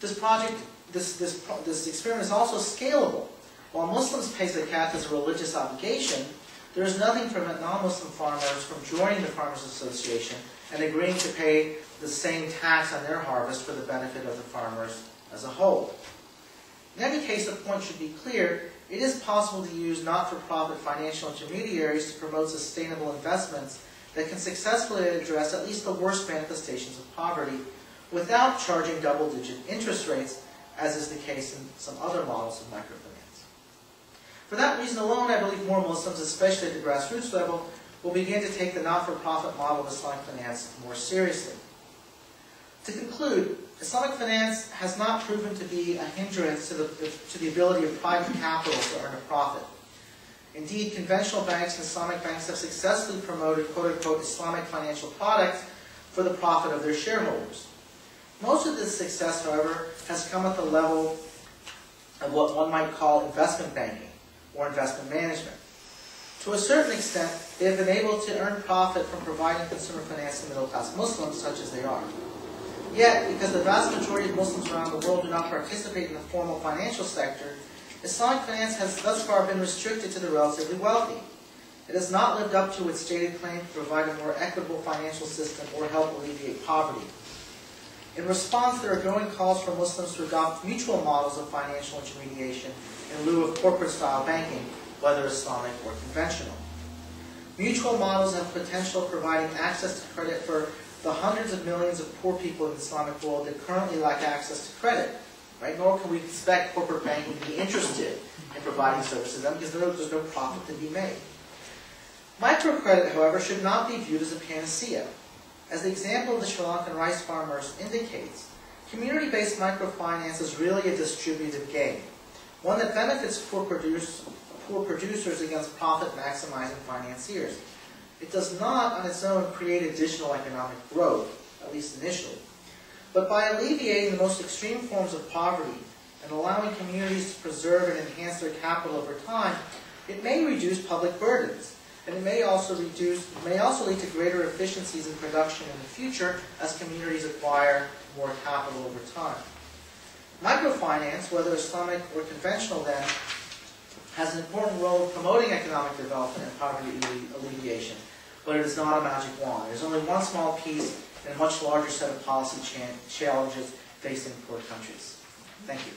This experiment is also scalable. While Muslims pay zakat as a religious obligation, there is nothing to prevent non-Muslim farmers from joining the Farmers Association and agreeing to pay the same tax on their harvest for the benefit of the farmers as a whole. In any case, the point should be clear. It is possible to use not-for-profit financial intermediaries to promote sustainable investments that can successfully address at least the worst manifestations of poverty without charging double-digit interest rates, as is the case in some other models of microfinance. For that reason alone, I believe more Muslims, especially at the grassroots level, will begin to take the not-for-profit model of Islamic finance more seriously. To conclude, Islamic finance has not proven to be a hindrance to the ability of private capital to earn a profit. Indeed, conventional banks and Islamic banks have successfully promoted quote-unquote Islamic financial products for the profit of their shareholders. Most of this success, however, has come at the level of what one might call investment banking or investment management. To a certain extent, they have been able to earn profit from providing consumer finance to middle-class Muslims, such as they are. Yet, because the vast majority of Muslims around the world do not participate in the formal financial sector, Islamic finance has thus far been restricted to the relatively wealthy. It has not lived up to its stated claim to provide a more equitable financial system or help alleviate poverty. In response, there are growing calls for Muslims to adopt mutual models of financial intermediation in lieu of corporate-style banking, whether Islamic or conventional. Mutual models have the potential of providing access to credit for the hundreds of millions of poor people in the Islamic world that currently lack access to credit. Right? Nor can we expect corporate banking to be interested in providing services to them because there's no profit to be made. Microcredit, however, should not be viewed as a panacea. As the example of the Sri Lankan rice farmers indicates, community-based microfinance is really a distributive game, one that benefits poor producers against profit-maximizing financiers. It does not, on its own, create additional economic growth, at least initially. But by alleviating the most extreme forms of poverty and allowing communities to preserve and enhance their capital over time, it may reduce public burdens, and it may also lead to greater efficiencies in production in the future as communities acquire more capital over time. Microfinance, whether Islamic or conventional then, has an important role in promoting economic development and poverty alleviation, but it is not a magic wand. It is only one small piece in a much larger set of policy challenges facing poor countries. Thank you.